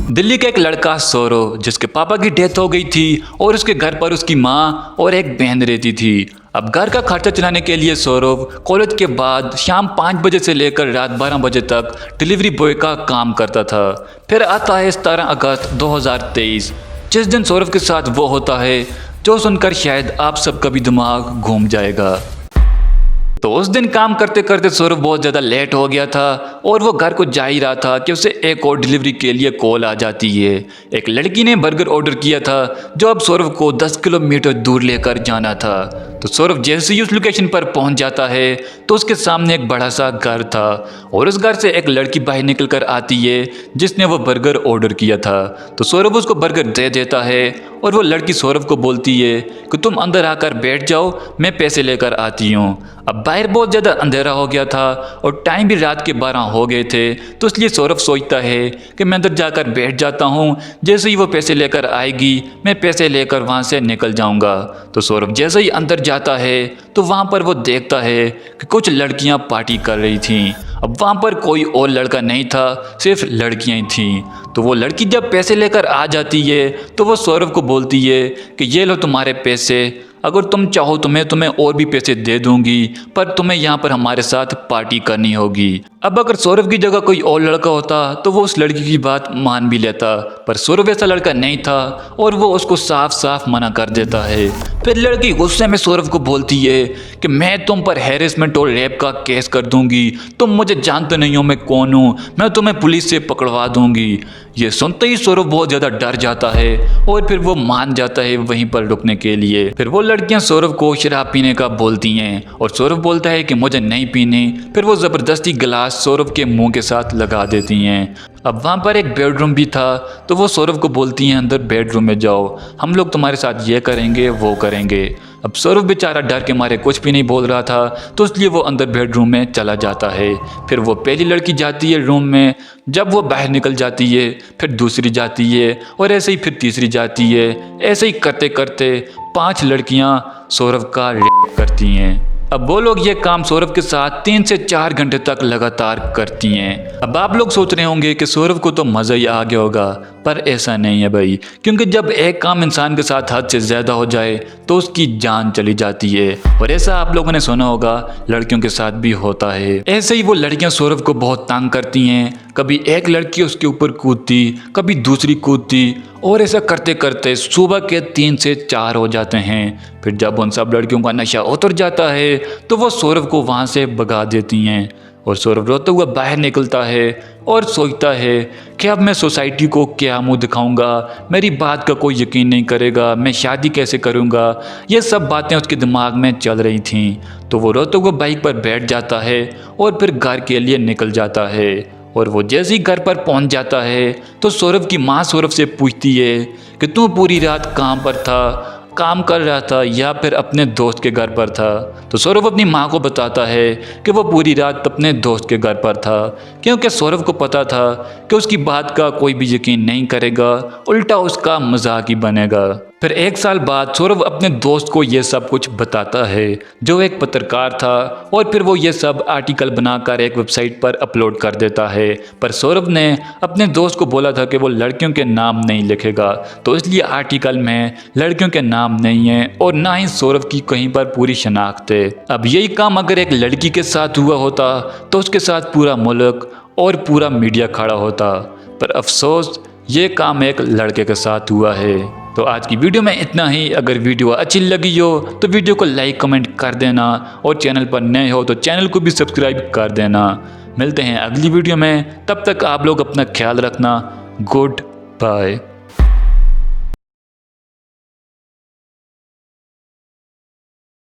दिल्ली का एक लड़का सौरव, जिसके पापा की डेथ हो गई थी और उसके घर पर उसकी माँ और एक बहन रहती थी। अब घर का खर्चा चलाने के लिए सौरव कॉलेज के बाद शाम 5 बजे से लेकर रात 12 बजे तक डिलीवरी बॉय का काम करता था। फिर आता है 17 अगस्त 2023, जिस दिन सौरव के साथ वो होता है जो सुनकर शायद आप सबका भी दिमाग घूम जाएगा। तो उस दिन काम करते करते सौरव बहुत ज़्यादा लेट हो गया था और वो घर को जा ही रहा था कि उसे एक और डिलीवरी के लिए कॉल आ जाती है। एक लड़की ने बर्गर ऑर्डर किया था जो अब सौरव को 10 किलोमीटर दूर लेकर जाना था। तो सौरव जैसे ही उस लोकेशन पर पहुंच जाता है तो उसके सामने एक बड़ा सा घर था और उस घर से एक लड़की बाहर निकल कर आती है जिसने वो बर्गर ऑर्डर किया था। तो सौरव उसको बर्गर दे देता है और वो लड़की सौरव को बोलती है कि तुम अंदर आकर बैठ जाओ, मैं पैसे लेकर आती हूँ। अब बाहर बहुत ज़्यादा अंधेरा हो गया था और टाइम भी रात के 12 हो गए थे, तो इसलिए सौरव सोचता है कि मैं अंदर जाकर बैठ जाता हूँ, जैसे ही वो पैसे लेकर आएगी मैं पैसे लेकर वहाँ से निकल जाऊँगा। तो सौरव जैसे ही अंदर जाता है तो वहाँ पर वो देखता है कि कुछ लड़कियाँ पार्टी कर रही थीं। अब वहाँ पर कोई और लड़का नहीं था, सिर्फ लड़कियाँ ही थीं। तो वो लड़की जब पैसे लेकर आ जाती है तो वो सौरव को बोलती है कि ये लो तुम्हारे पैसे, अगर तुम चाहो तो मैं तुम्हें और भी पैसे दे दूंगी, पर तुम्हें यहाँ पर हमारे साथ पार्टी करनी होगी। अब अगर सौरव की जगह कोई और लड़का होता तो वो उस लड़की की बात मान भी लेता, पर सौरव ऐसा लड़का नहीं था और वो उसको साफ साफ मना कर देता है। फिर लड़की गुस्से में सौरव को बोलती है कि मैं तुम पर हैरेसमेंट और रेप का केस कर दूंगी, तुम मुझे जानते नहीं हो मैं कौन हूँ, मैं तुम्हें पुलिस से पकड़वा दूंगी। ये सुनते ही सौरव बहुत ज़्यादा डर जाता है और फिर वो मान जाता है वहीं पर रुकने के लिए। फिर वो लड़कियां सौरव को शराब पीने का बोलती हैं और सौरव बोलता है कि मुझे नहीं पीनी। फिर वो ज़बरदस्ती गिलास सौरव के मुंह के साथ लगा देती हैं। अब वहाँ पर एक बेडरूम भी था, तो वो सौरव को बोलती हैं अंदर बेडरूम में जाओ, हम लोग तुम्हारे साथ ये करेंगे वो करेंगे। अब सौरव बेचारा डर के मारे कुछ भी नहीं बोल रहा था, तो इसलिए वो अंदर बेडरूम में चला जाता है। फिर वो पहली लड़की जाती है रूम में, जब वो बाहर निकल जाती है फिर दूसरी जाती है और ऐसे ही फिर तीसरी जाती है। ऐसे ही करते करते 5 लड़कियां सौरव का रेप करती हैं। अब वो लोग ये काम सौरव के साथ 3 से 4 घंटे तक लगातार करती हैं। अब आप लोग सोच रहे होंगे कि सौरव को तो मज़ा ही आ गया होगा, पर ऐसा नहीं है भाई, क्योंकि जब एक काम इंसान के साथ हद से ज़्यादा हो जाए तो उसकी जान चली जाती है। और ऐसा आप लोगों ने सुना होगा लड़कियों के साथ भी होता है। ऐसे ही वो लड़कियां सौरव को बहुत तंग करती हैं, कभी एक लड़की उसके ऊपर कूदती, कभी दूसरी कूदती, और ऐसा करते करते सुबह के 3 से 4 हो जाते हैं। फिर जब उन सब लड़कियों का नशा उतर जाता है तो वो सौरव को वहाँ से भगा देती हैं और सौरव रोते हुए बाहर निकलता है और सोचता है कि अब मैं सोसाइटी को क्या मुंह दिखाऊंगा, मेरी बात का कोई यकीन नहीं करेगा, मैं शादी कैसे करूंगा। ये सब बातें उसके दिमाग में चल रही थीं। तो वो रोते हुए बाइक पर बैठ जाता है और फिर घर के लिए निकल जाता है। और वो जैसे ही घर पर पहुंच जाता है तो सौरव की माँ सौरव से पूछती है कि तू पूरी रात कहाँ पर था, काम कर रहा था या फिर अपने दोस्त के घर पर था। तो सौरव अपनी माँ को बताता है कि वो पूरी रात अपने दोस्त के घर पर था, क्योंकि सौरव को पता था कि उसकी बात का कोई भी यकीन नहीं करेगा, उल्टा उसका मजाक ही बनेगा। फिर 1 साल बाद सौरव अपने दोस्त को ये सब कुछ बताता है, जो एक पत्रकार था, और फिर वो ये सब आर्टिकल बनाकर एक वेबसाइट पर अपलोड कर देता है। पर सौरव ने अपने दोस्त को बोला था कि वो लड़कियों के नाम नहीं लिखेगा, तो इसलिए आर्टिकल में लड़कियों के नाम नहीं है और ना ही सौरव की कहीं पर पूरी शनाख्त है। अब यही काम अगर एक लड़की के साथ हुआ होता तो उसके साथ पूरा मुल्क और पूरा मीडिया खड़ा होता, पर अफसोस ये काम एक लड़के के साथ हुआ है। तो आज की वीडियो में इतना ही। अगर वीडियो अच्छी लगी हो तो वीडियो को लाइक कमेंट कर देना और चैनल पर नए हो तो चैनल को भी सब्सक्राइब कर देना। मिलते हैं अगली वीडियो में, तब तक आप लोग अपना ख्याल रखना। Good bye.